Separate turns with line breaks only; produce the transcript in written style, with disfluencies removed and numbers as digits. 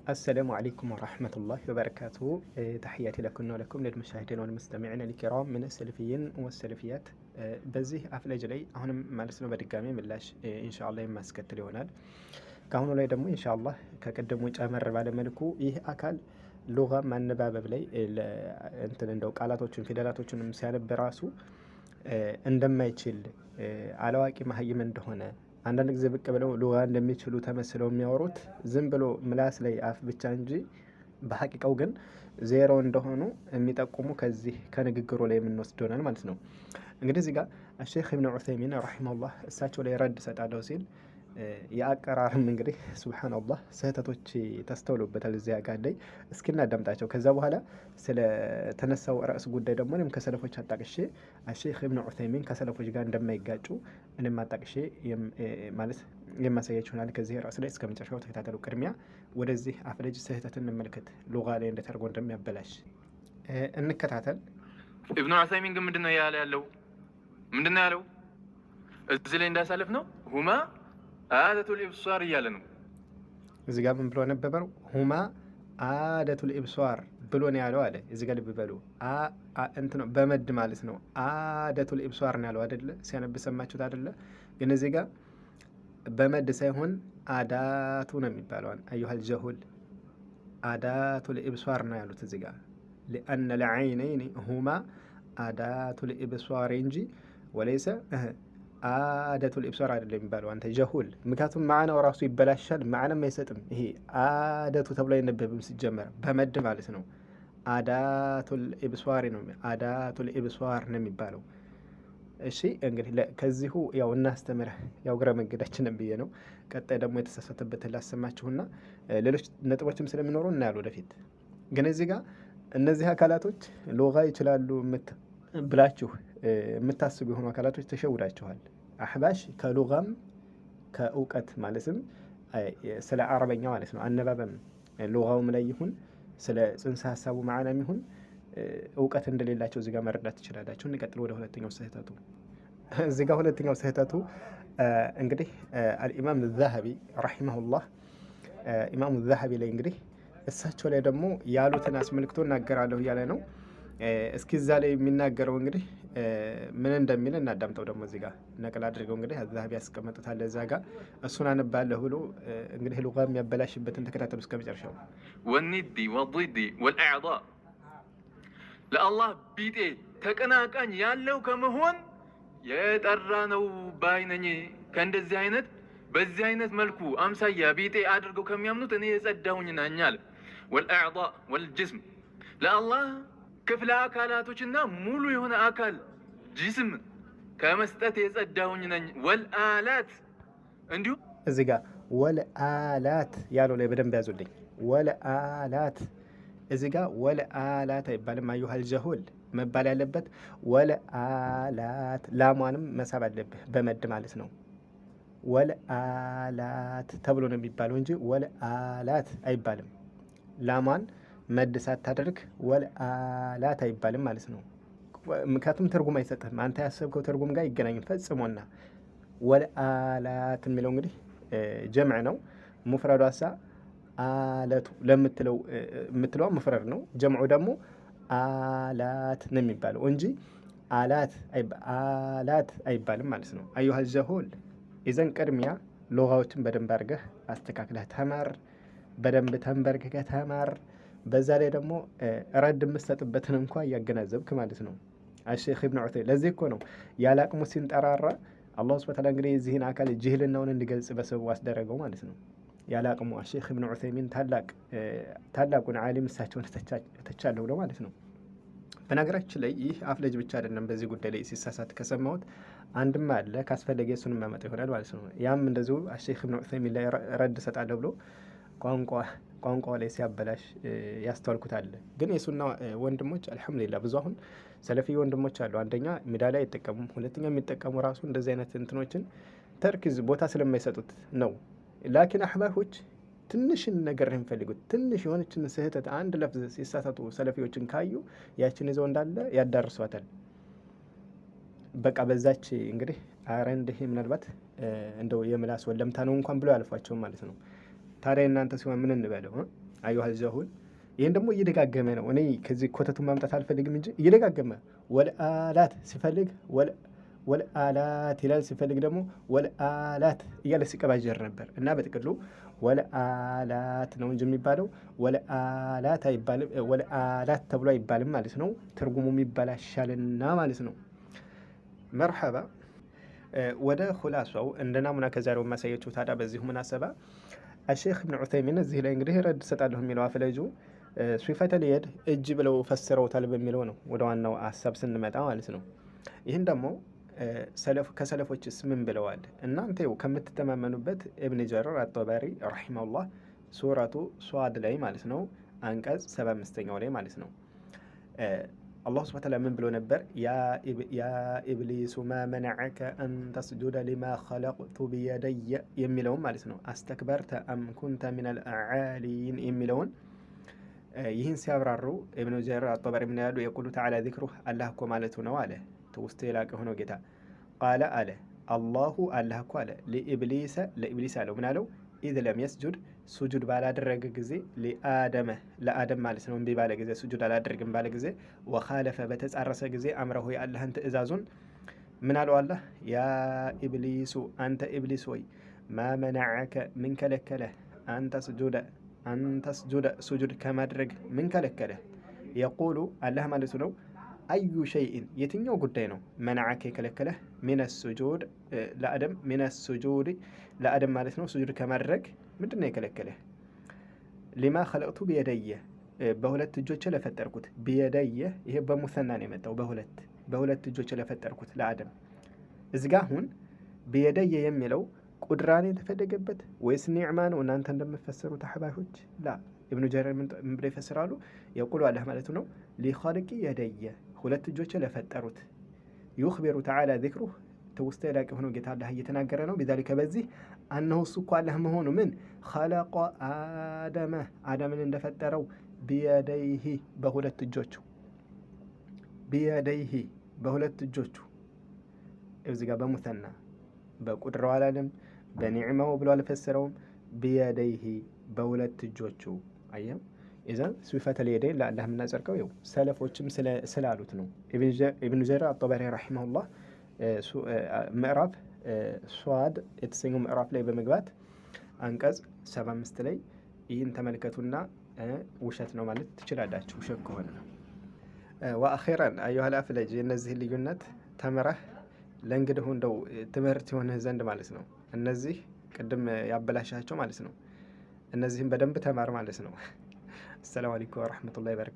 السلام عليكم ورحمة الله وبركاته. تحياتي لكم ولكم للمشاهدين والمستمعين الكرام من السلفيين والسلفيات. በዚህ አፍለጅ ላይ አሁንም ማለት ነው በድጋሚ ምላሽ ኢንሻአላህ የማስከትል ይሆናል። ካሁኑ ላይ ደግሞ ኢንሻአላህ ከቀደሙ ጨመር ባለ መልኩ ይህ አካል ሉጋ ማነባበብ ላይ እንትን እንደው ቃላቶችን ፊደላቶችንም ሲያነብ ራሱ እንደማይችል አላዋቂ መሀይም እንደሆነ አንዳንድ ጊዜ ብቅ ብለው ሉጋ እንደሚችሉ ተመስለው የሚያወሩት ዝም ብሎ ምላስ ላይ አፍ ብቻ እንጂ በሐቂቃው ግን ዜሮ እንደሆኑ የሚጠቁሙ ከዚህ ከንግግሩ ላይ የምንወስደናል ማለት ነው። እንግዲህ እዚህ ጋር ሼክ ኢብኑ ዑሰይሚን ረሂመሁላህ እሳቸው ላይ ረድ ሰጣለው ሲል የአቀራርም እንግዲህ ሱብሃንአላህ ስህተቶች ተስተውሎበታል እዚያ ጋር ላይ እስኪ እናዳምጣቸው። ከዛ በኋላ ስለ ተነሳው ራስ ጉዳይ ደግሞ እኔም ከሰለፎች አጣቅሼ ሼክ ኢብኑ ዑሰይሚን ከሰለፎች ጋር እንደማይጋጩ እኔም አጣቅሼ ማለት የማሳያችሁ ይሆናል። ከዚህ ራስ ላይ እስከ መጨረሻው ተከታተሉ። ቅድሚያ ወደዚህ አፍለጅ ስህተት እንመልከት፣ ሉጋ ላይ እንደተርጎ እንደሚያበላሽ እንከታተል።
ኢብኑ ዑሰይሚን ግን ምንድነው ያለው? ምንድነው ያለው? እዚህ ላይ እንዳሳለፍ ነው ሁማ አደቱል ኢብሷር እያለ ነው።
እዚህ ጋር ምን ብሎ ነበረው? ሁማ አደቱል ኢብሷር ብሎ ነው ያለው አለ። እዚህ ጋር ልብ በሉ እንት ነው በመድ ማለት ነው። አደቱል ኢብሷር ነው ያለው አይደለ? ሲያነብ ሰማችሁት አይደለ? ግን እዚህ ጋር በመድ ሳይሆን አዳቱ ነው የሚባለው። አዩሃል ጀሁል አዳቱል ኢብሷር ነው ያሉት እዚህ ጋር لأن العينين هما አዳቱል ኢብሷር እንጂ ወለይሰ አደቱል ኢብሷር አይደለም የሚባለው። አንተ ጀሁል። ምክንያቱም ማዕናው ራሱ ይበላሻል፣ ማዕናም አይሰጥም። ይሄ አደቱ ተብሎ አይነበብም ሲጀመር በመድ ማለት ነው። አዳቱል ኢብሷር ነው፣ አዳቱል ኢብሷር ነው የሚባለው። እሺ እንግዲህ ከዚሁ ያው እናስተምረህ ያው ግራ መንገዳችንን ብዬ ነው። ቀጣይ ደግሞ የተሳሳተበትን ላሰማችሁና ሌሎች ነጥቦችም ስለሚኖሩ እናያለን ወደፊት። ግን እዚህ ጋር እነዚህ አካላቶች ሉጋ ይችላሉ ብላችሁ የምታስቡ የሆኑ አካላቶች ተሸውዳችኋል። አህባሽ ከሉጋም ከእውቀት ማለትም ስለ አረበኛ ማለት ነው አነባበም ሉጋውም ላይ ይሁን ስለ ጽንሰ ሀሳቡ ማዕናም ይሁን እውቀት እንደሌላቸው እዚህ ጋር መረዳት ትችላላችሁ። እንቀጥል ወደ ሁለተኛው ስህተቱ። እዚህ ጋር ሁለተኛው ስህተቱ እንግዲህ አልኢማም ዘሀቢ ረሂመሁላህ ኢማሙ ዘሀቢ ላይ እንግዲህ እሳቸው ላይ ደግሞ ያሉትን አስመልክቶ እናገራለሁ እያለ ነው። እስኪ እዛ ላይ የሚናገረው እንግዲህ ምን እንደሚል እናዳምጠው። ደግሞ እዚህ ጋር ነቅል አድርገው እንግዲህ ዘሀቢ ያስቀመጡታል እዛ ጋር እሱን አነባለሁ ብሎ እንግዲህ ሉጋ የሚያበላሽበትን ተከታተሉ እስከ መጨረሻው።
ወኒዲ ወዲዲ ወልአዕዳ ለአላህ ቢጤ ተቀናቃኝ ያለው ከመሆን የጠራ ነው ባይነኝ። ከእንደዚህ አይነት በዚህ አይነት መልኩ አምሳያ ቢጤ አድርገው ከሚያምኑት እኔ የጸዳሁኝ ነኝ አለ። ወልአዕዳ ወልጅስም ለአላህ ክፍለ አካላቶችና ሙሉ የሆነ አካል ጅስም ከመስጠት የጸዳሁኝ ነኝ። ወልአላት እንዲሁም
እዚህ ጋር ወልአላት ያለው ላይ በደንብ ያዙልኝ። ወልአላት እዚህ ጋር ወልአላት አይባልም። አዩሃል ጀሁል መባል ያለበት ወልአላት፣ ላሟንም መሳብ አለብህ በመድ ማለት ነው። ወልአላት ተብሎ ነው የሚባለው እንጂ ወልአላት አይባልም። ላሟን መድ ሳታደርግ ወልአላት አይባልም ማለት ነው። ምክንያቱም ትርጉም አይሰጥህም። አንተ ያሰብከው ትርጉም ጋር ይገናኝ ፈጽሞና። ወልአላት የሚለው እንግዲህ ጀምዕ ነው። ሙፍረዱ አሳ አለቱ ለምትለው ሙፍረድ ነው። ጀምዑ ደግሞ አላት ነው የሚባለው እንጂ አላት አይባልም ማለት ነው። አዩሃል ጀሁል ኢዘን ቅድሚያ ሉጋዎችን በደንብ አድርገህ አስተካክለህ ተማር። በደንብ ተንበርክከህ ተማር። በዛ ላይ ደግሞ ረድ የምትሰጥበትን እንኳ እያገናዘብክ ማለት ነው። ሼክ ኢብኑ ዑሰይሚን ለዚህ እኮ ነው ያለ አቅሙ ሲንጠራራ አላህ ሱብሓነሁ ወተዓላ እንግዲህ የዚህን አካል ጅህልናውን እንዲገልጽ በሰበቡ አስደረገው ማለት ነው። ያለ አቅሙ ሼክ ኢብኑ ዑሰይሚን ታላቁን ዓሊም እሳቸውን ተቻለሁ ብለው ማለት ነው። በነገራችን ላይ ይህ አፍለጅ ብቻ አይደለም። በዚህ ጉዳይ ላይ ሲሳሳት ከሰማሁት አንድም አለ ካስፈለገ እሱንም ማመጣ ይሆናል ማለት ነው። ያም እንደዚሁ ሼክ ኢብኑ ዑሰይሚን ላይ ረድ ሰጣለሁ ብሎ ቋንቋ ላይ ሲያበላሽ ያስተዋልኩት አለ። ግን የሱና ወንድሞች አልሐምዱሊላህ ብዙ አሁን ሰለፊ ወንድሞች አሉ። አንደኛ ሜዳ ላይ አይጠቀሙም፣ ሁለተኛ የሚጠቀሙ ራሱ እንደዚህ አይነት እንትኖችን ተርኪዝ ቦታ ስለማይሰጡት ነው። ላኪን አህባሾች ትንሽን ነገር ነው የሚፈልጉት። ትንሽ የሆነችን ስህተት አንድ ለፍዝ ሲሳሳቱ ሰለፊዎችን ካዩ ያችን ይዘው እንዳለ ያዳርሷታል። በቃ በዛች እንግዲህ አረ እንዲህ ምናልባት እንደው የምላስ ወለምታ ነው እንኳን ብሎ ያልፏቸው ማለት ነው። ታዲያ እናንተ ሲሆን ምን እንበለው? አዩሃል ጃሁል። ይህን ደግሞ እየደጋገመ ነው። እኔ ከዚህ ኮተቱን ማምጣት አልፈልግም እንጂ እየደጋገመ ወልአላት ሲፈልግ ወልአላት ይላል፣ ሲፈልግ ደግሞ ወልአላት እያለ ሲቀባጀር ነበር። እና በጥቅሉ ወልአላት ነው እንጂ የሚባለው ወልአላት አይባልም፣ ወልአላት ተብሎ አይባልም ማለት ነው። ትርጉሙም ይበላሻልና ማለት ነው። መርሐባ። ወደ ሁላሷው እንደ ናሙና ከዛሬው ማሳየችው ታዲያ በዚሁ ሙናሰባ አሼክ ኢብኑ ዑሰይሚን እዚህ ላይ እንግዲህ ረድ ሰጣለሁ የሚለው አፍለጁ ሲፈተል የድ እጅ ብለው ፈስረውታል በሚለው ነው። ወደ ዋናው ሀሳብ ስንመጣ ማለት ነው። ይህን ደግሞ ከሰለፎችስ ምን ብለዋል? እናንተ ከምትተማመኑበት ኢብን ጀሪር አጠበሪ ረሒመሁላህ ሱረቱ ሷድ ላይ ማለት ነው አንቀጽ 75ኛው ላይ ማለት ነው አላሁ ሱብሓነሁ ወተዓላ ምን ብሎ ነበር? ያ ኢብሊሱ ማ መነዐከ አን ተስጁደ ሊማ ኸለቅቱ ቢየደየ የሚለውን ማለት ነው። አስተክበርተ አም ኩንተ ሚነል አዓሊን የሚለውን ይህን ሲያብራሩ ኢብኑ ጀሪር አጠበሪ ምን ያሉ? የቁሉ ተዓላ ዚክሩህ አላህ እኮ ማለቱ ነው አለ። ትውስጥ የላቀ ሆኖ ጌታ ቃለ አለ አላሁ አላህ እኮ አለ ለኢብሊስ አለው ምን አለው? ኢዝ ለም የስጁድ ሱጁድ ባላደረገ ጊዜ ሊአደመ ለአደም ማለት ነው እምቢ ባለ ጊዜ ሱጁድ አላደርግም ባለ ጊዜ ወኻለፈ በተጻረሰ ጊዜ አምረሁ የአላህን ትእዛዙን ምን አለው አላህ? ያ ኢብሊሱ አንተ ኢብሊስ ወይ ማ መነዐከ ምን ከለከለህ አንተ ስጁደ ሱጁድ ከማድረግ ምን ከለከለህ? የቁሉ አላህ ማለቱ ነው አዩ ሸይኢን የትኛው ጉዳይ ነው መነዐከ የከለከለህ? ሚነ ሱጁድ ለአደም ሚነ ሱጁድ ለአደም ማለት ነው ሱጁድ ከማድረግ ምንድን ነው የከለከለህ? ሊማ ኸለቅቱ ቢየደየ በሁለት እጆች ለፈጠርኩት። ቢየደየ ይሄ በሙሰና ነው የመጣው በሁለት እጆች ለፈጠርኩት ለአደም። እዚህ ጋ አሁን ቢየደየ የሚለው ቁድራን የተፈለገበት ወይስ ኒዕማ ነው እናንተ እንደምትፈሰሩት አህባሾች? ላ ኢብኑ ጀሪር ምን ብለው ይፈስራሉ? የቁሉ አላህ ማለት ነው ሊኸልቂ የደየ ሁለት እጆች ለፈጠሩት ዩኽቢሩ ተዓላ ዚክሩህ ትውስታ የላቀ ሆኖ ጌታ አላህ እየተናገረ ነው። ቢዛሊከ በዚህ አነሁ እሱ እኮ አላህ መሆኑ ምን ኸለቀ አደምን እንደፈጠረው ቢየደይሂ በሁለት እጆቹ ቢየደይሂ በሁለት እጆቹ እዚህ ጋር በሙተና በቁድራው አላለም በኒዕማው ብሎ አልፈሰረውም። ቢየደይሂ በሁለት እጆቹ አየም ኢዘን ሲፈተል የደይን ለአላህ የምናጸድቀው ይኸው ሰለፎችም ስላሉት ነው። ኢብኑ ጀሪር አጠበሪ ረሒመሁላህ ምዕራፍ ሷድ የተሰኘው ምዕራፍ ላይ በመግባት አንቀጽ 75 ላይ ይህን ተመልከቱና ውሸት ነው ማለት ትችላላችሁ፣ ውሸት ከሆነ ነው። ወአኺራን አዩሀል አፍለጅ የእነዚህ ልዩነት ተምረህ ለእንግዲሁ እንደው ትምህርት የሆነህ ዘንድ ማለት ነው። እነዚህ ቅድም ያበላሻቸው ማለት ነው። እነዚህም በደንብ ተማር ማለት ነው። አሰላሙ አለይኩም ወረሕመቱላሂ ወበረካቱ።